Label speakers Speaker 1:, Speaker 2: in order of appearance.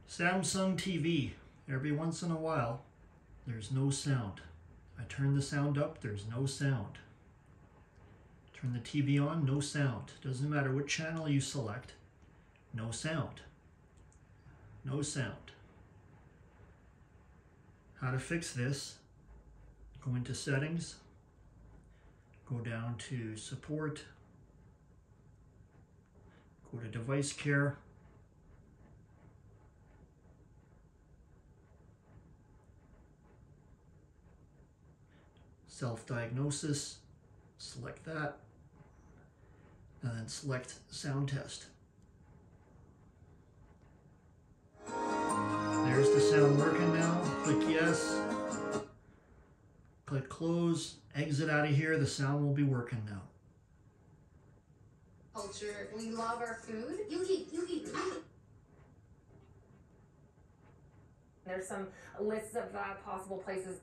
Speaker 1: Samsung TV. Every once in a while, there's no sound. I turn the sound up, there's no sound. Turn the TV on, no sound. Doesn't matter what channel you select, no sound. No sound. How to fix this? Go into settings, go down to support, go to device care, self-diagnosis, select that, and then select sound test. There's the sound working now. Click yes. Click close. Exit out of here. The sound will be working now.
Speaker 2: Culture. We love our food. Yugi.
Speaker 3: There's some lists of possible places